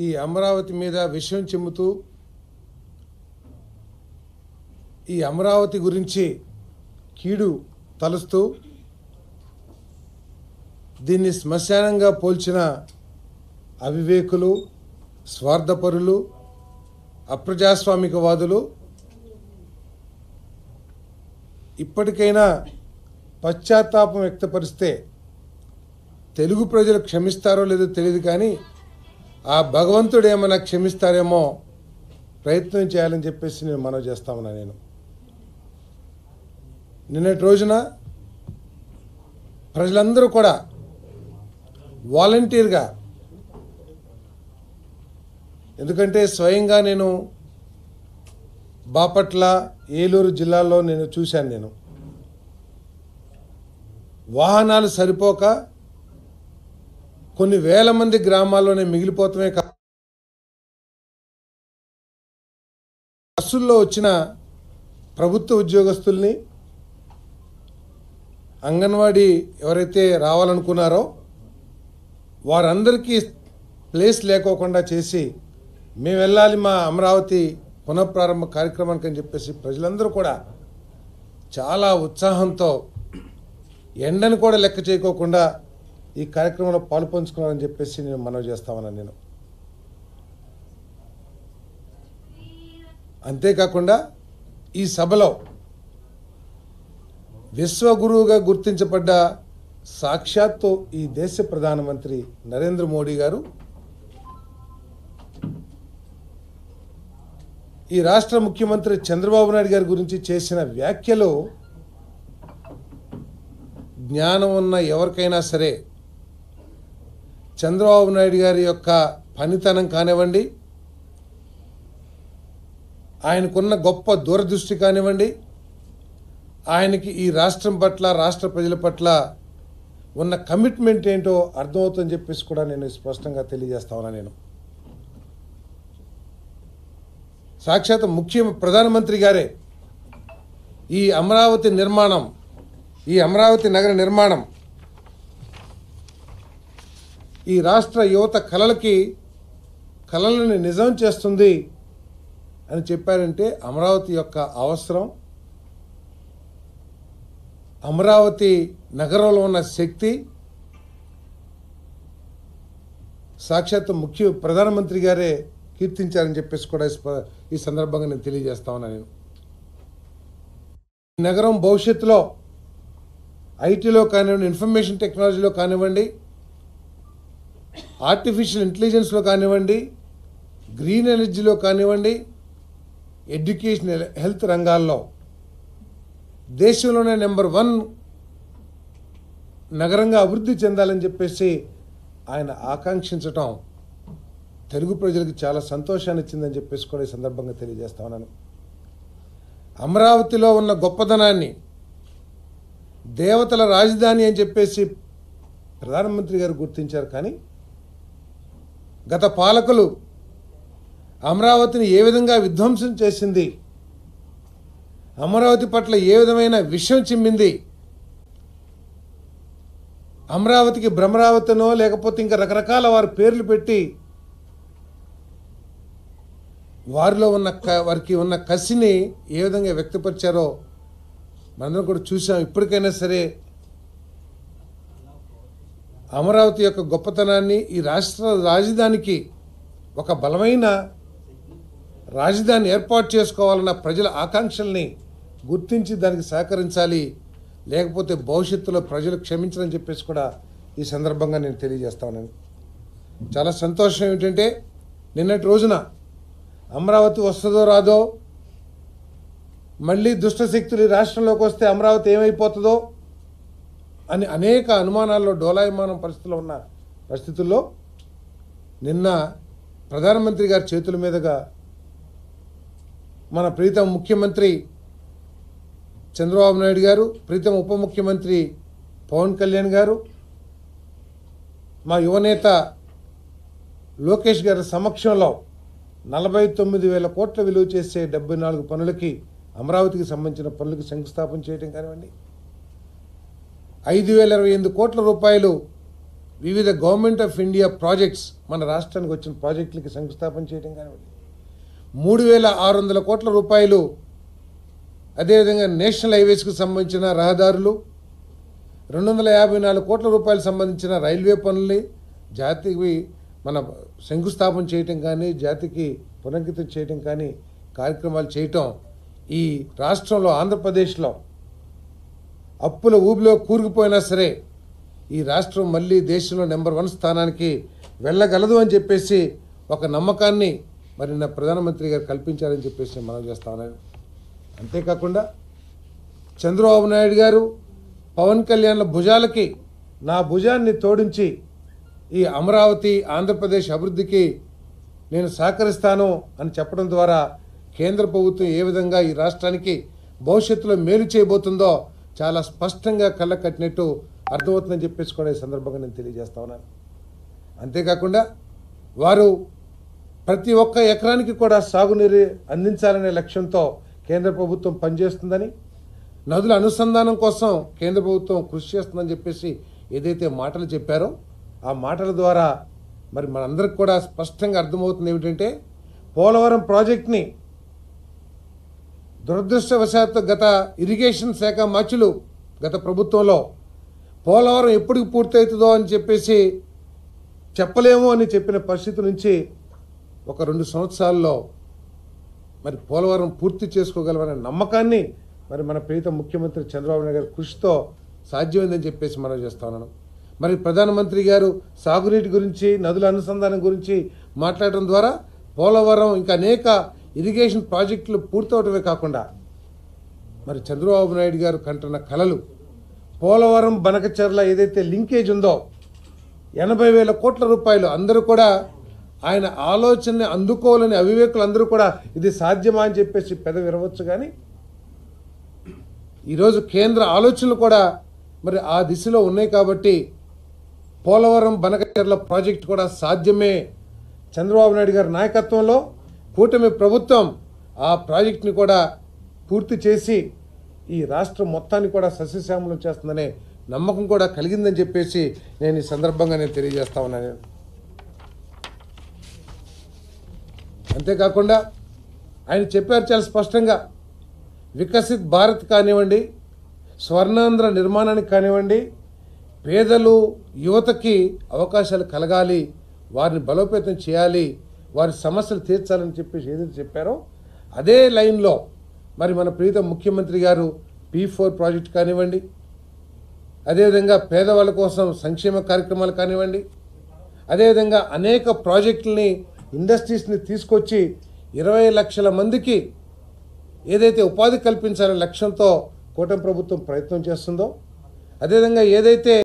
ఈ అమరావతి మీద విషయం చిమ్ముతూ ఈ అమరావతి గురించి కీడు తలుస్తూ దీన్ని శ్మశానంగా పోల్చిన అవివేకులు, స్వార్థపరులు, అప్రజాస్వామికవాదులు ఇప్పటికైనా పశ్చాత్తాపం వ్యక్తపరిస్తే తెలుగు ప్రజలు క్షమిస్తారో లేదో తెలియదు, కానీ ఆ భగవంతుడు ఏమైనా క్షమిస్తారేమో ప్రయత్నం చేయాలని చెప్పేసి నేను మనవి చేస్తా ఉన్నా. నేను నిన్నటి రోజున ప్రజలందరూ కూడా వాలంటీర్గా, ఎందుకంటే స్వయంగా నేను బాపట్ల, ఏలూరు జిల్లాల్లో నేను చూశాను. నేను వాహనాలు సరిపోక కొన్ని వేల మంది గ్రామాల్లోనే మిగిలిపోతమే కాదు, బస్సుల్లో వచ్చిన ప్రభుత్వ ఉద్యోగస్తుల్ని, అంగన్వాడీ ఎవరైతే రావాలనుకున్నారో వారందరికీ ప్లేస్ లేకోకుండా చేసి మేము వెళ్ళాలి మా అమరావతి పునఃప్రారంభ కార్యక్రమానికి అని చెప్పేసి ప్రజలందరూ కూడా చాలా ఉత్సాహంతో ఎండను కూడా లెక్క చేయకోకుండా ఈ కార్యక్రమంలో పాలుపంచుకున్నారని చెప్పేసి నేను మనవి చేస్తామన్నాను. నేను అంతేకాకుండా ఈ సభలో విశ్వగురువుగా గుర్తించబడ్డ సాక్షాత్తు ఈ దేశ ప్రధానమంత్రి నరేంద్ర మోడీ గారు ఈ రాష్ట్ర ముఖ్యమంత్రి చంద్రబాబు నాయుడు గారి గురించి చేసిన వ్యాఖ్యలు జ్ఞానం ఉన్న ఎవరికైనా సరే చంద్రబాబు నాయుడు గారి యొక్క పనితనం కానివ్వండి, ఆయనకున్న గొప్ప దూరదృష్టి కానివ్వండి, ఆయనకి ఈ రాష్ట్రం పట్ల, రాష్ట్ర ప్రజల పట్ల ఉన్న కమిట్మెంట్ ఏంటో అర్థమవుతుందని చెప్పేసి కూడా నేను స్పష్టంగా తెలియజేస్తా ఉన్నా. నేను సాక్షాత్ ప్రధానమంత్రి గారే ఈ అమరావతి నిర్మాణం, ఈ అమరావతి నగర నిర్మాణం ఈ రాష్ట్ర యువత కలలను నిజం చేస్తుంది అని చెప్పారంటే అమరావతి యొక్క అవసరం, అమరావతి నగరంలో ఉన్న శక్తి సాక్షాత్ ప్రధానమంత్రి గారే కీర్తించారని చెప్పేసి కూడా ఈ సందర్భంగా నేను తెలియజేస్తా ఉన్నా. నేను ఈ నగరం భవిష్యత్తులో ఐటీలో కానివ్వండి, ఇన్ఫర్మేషన్ టెక్నాలజీలో కానివ్వండి, ఆర్టిఫిషియల్ ఇంటెలిజెన్స్లో కానివ్వండి, గ్రీన్ ఎనర్జీలో కానివ్వండి, ఎడ్యుకేషన్, హెల్త్ రంగాల్లో దేశంలోనే నెంబర్ 1 నగరంగా అభివృద్ధి చెందాలని చెప్పేసి ఆయన ఆకాంక్షించటం తెలుగు ప్రజలకు చాలా సంతోషాన్ని ఇచ్చిందని చెప్పేసి కూడా ఈ సందర్భంగా తెలియజేస్తా ఉన్నాను. అమరావతిలో ఉన్న గొప్పదనాన్ని, దేవతల రాజధాని అని చెప్పేసి ప్రధానమంత్రి గారు గుర్తించారు, కానీ గత పాలకులు అమరావతిని ఏ విధంగా విధ్వంసం చేసింది, అమరావతి పట్ల ఏ విధమైన విషయం చిమ్మింది, అమరావతికి భ్రమరావతినో లేకపోతే ఇంకా రకరకాల వారి పేర్లు పెట్టి వారికి ఉన్న కసిని ఏ విధంగా వ్యక్తపరిచారో మనందరం కూడా చూసాం. ఇప్పటికైనా సరే అమరావతి యొక్క గొప్పతనాన్ని, ఈ రాష్ట్ర రాజధానికి ఒక బలమైన రాజధాని ఏర్పాటు చేసుకోవాలన్న ప్రజల ఆకాంక్షల్ని గుర్తించి దానికి సహకరించాలి, లేకపోతే భవిష్యత్తులో ప్రజలు క్షమించరని చెప్పేసి కూడా ఈ సందర్భంగా నేను తెలియజేస్తా ఉన్నాను. చాలా సంతోషం ఏమిటంటే నిన్నటి రోజున అమరావతి వస్తుందో రాదో, మళ్ళీ దుష్టశక్తులు ఈ రాష్ట్రంలోకి వస్తే అమరావతి ఏమైపోతుందో అని అనేక అనుమానాల్లో డోలాయమానం పరిస్థితుల్లో నిన్న ప్రధానమంత్రి గారి చేతుల మీదుగా మన ప్రీతం ముఖ్యమంత్రి చంద్రబాబు నాయుడు గారు, ప్రీతం ఉప ముఖ్యమంత్రి పవన్ కళ్యాణ్ గారు, మా యువనేత లోకేష్ గారి సమక్షంలో 49,000 కోట్ల విలువ చేసే 74 పనులకి, అమరావతికి సంబంధించిన పనులకి శంకుస్థాపన చేయడం కానివ్వండి, 5,028 కోట్ల రూపాయలు వివిధ గవర్నమెంట్ ఆఫ్ ఇండియా ప్రాజెక్ట్స్ మన రాష్ట్రానికి వచ్చిన ప్రాజెక్టులకి శంకుస్థాపన చేయడం కానివ్వండి, 3,600 కోట్ల రూపాయలు అదేవిధంగా నేషనల్ హైవేస్కి సంబంధించిన రహదారులు, 254 కోట్ల రూపాయలు సంబంధించిన రైల్వే పనుల్ని జాతికి మన శంకుస్థాపన చేయటం కానీ, జాతికి పునరంకితం చేయటం కానీ కార్యక్రమాలు చేయటం ఈ రాష్ట్రంలో ఆంధ్రప్రదేశ్లో అప్పుల ఊబిలో కూరుకుపోయినా సరే ఈ రాష్ట్రం మళ్ళీ దేశంలో నెంబర్ 1 స్థానానికి వెళ్ళగలదు అని చెప్పేసి ఒక నమ్మకాన్ని మరి నా ప్రధానమంత్రి గారు కల్పించారని చెప్పేసి నేను మనం చేస్తా ఉన్నాను. అంతేకాకుండా చంద్రబాబు నాయుడు గారు పవన్ కళ్యాణ్ల భుజాలకి నా భుజాన్ని తోడించి ఈ అమరావతి ఆంధ్రప్రదేశ్ అభివృద్ధికి నేను సహకరిస్తాను అని చెప్పడం ద్వారా కేంద్ర ప్రభుత్వం ఏ విధంగా ఈ రాష్ట్రానికి భవిష్యత్తులో మేలు చేయబోతుందో చాలా స్పష్టంగా కళ్ళ కట్టినట్టు అర్థమవుతుందని చెప్పేసి కూడా ఈ సందర్భంగా నేను తెలియజేస్తా ఉన్నాను. అంతేకాకుండా వారు ప్రతి ఒక్క ఎకరానికి కూడా సాగునీరు అందించాలనే లక్ష్యంతో కేంద్ర ప్రభుత్వం పనిచేస్తుందని, నదుల అనుసంధానం కోసం కేంద్ర ప్రభుత్వం కృషి చేస్తుందని చెప్పేసి ఏదైతే మాటలు చెప్పారో ఆ మాటల ద్వారా మరి మనందరికి కూడా స్పష్టంగా అర్థమవుతుంది ఏమిటంటే, పోలవరం ప్రాజెక్ట్ని దురదృష్టవశాత్తు గత ఇరిగేషన్ శాఖ మంత్రులు గత ప్రభుత్వంలో పోలవరం ఎప్పటికి పూర్తవుతుందో అని చెప్పేసి చెప్పలేము అని చెప్పిన పరిస్థితి నుంచి ఒక 2 సంవత్సరాల్లో మరి పోలవరం పూర్తి చేసుకోగలమనే నమ్మకాన్ని మరి మన ప్రీతం ముఖ్యమంత్రి చంద్రబాబు నాయుడు గారి కృషితో సాధ్యమైందని చెప్పేసి మనం చేస్తా ఉన్నాను. మరి ప్రధానమంత్రి గారు సాగునీటి గురించి, నదుల అనుసంధానం గురించి మాట్లాడడం ద్వారా పోలవరం ఇంకా అనేక ఇరిగేషన్ ప్రాజెక్టులు పూర్తవడమే కాకుండా మరి చంద్రబాబు నాయుడు గారు కంటున్న కలలు పోలవరం బనకచెర్ల ఏదైతే లింకేజ్ ఉందో 80,000 కోట్ల రూపాయలు అందరూ కూడా ఆయన ఆలోచనని అందుకోవాలని అవివేకులు అందరూ కూడా ఇది సాధ్యమా అని చెప్పేసి పెదవి విరవచ్చు. కానీ ఈరోజు కేంద్ర ఆలోచనలు కూడా మరి ఆ దిశలో ఉన్నాయి కాబట్టి పోలవరం బనకచెర్ల ప్రాజెక్ట్ కూడా సాధ్యమే. చంద్రబాబు నాయుడు గారి నాయకత్వంలో కూటమి ప్రభుత్వం ఆ ప్రాజెక్టుని కూడా పూర్తి చేసి ఈ రాష్ట్రం మొత్తాన్ని కూడా సస్యశ్యామలం చేస్తుందనే నమ్మకం కూడా కలిగిందని చెప్పేసి నేను ఈ సందర్భంగా నేను తెలియజేస్తా ఉన్నాను. అంతేకాకుండా ఆయన చెప్పారు చాలా స్పష్టంగా, వికసిత్ భారత్ కానివ్వండి, స్వర్ణాంధ్ర నిర్మాణానికి కానివ్వండి, పేదలు యువతకి అవకాశాలు కలగాలి, వారిని బలోపేతం చేయాలి, వారి సమస్యలు తీర్చాలని చెప్పేసి ఏదైతే చెప్పారో అదే లైన్లో మరి మన ప్రీతం ముఖ్యమంత్రి గారు P4 ప్రాజెక్ట్ కానివ్వండి, అదేవిధంగా పేదవాళ్ళ కోసం సంక్షేమ కార్యక్రమాలు కానివ్వండి, అదేవిధంగా అనేక ప్రాజెక్టులని, ఇండస్ట్రీస్ని తీసుకొచ్చి 20 లక్షల మందికి ఏదైతే ఉపాధి కల్పించాలనే లక్ష్యంతో కూటమి ప్రభుత్వం ప్రయత్నం చేస్తుందో, అదేవిధంగా ఏదైతే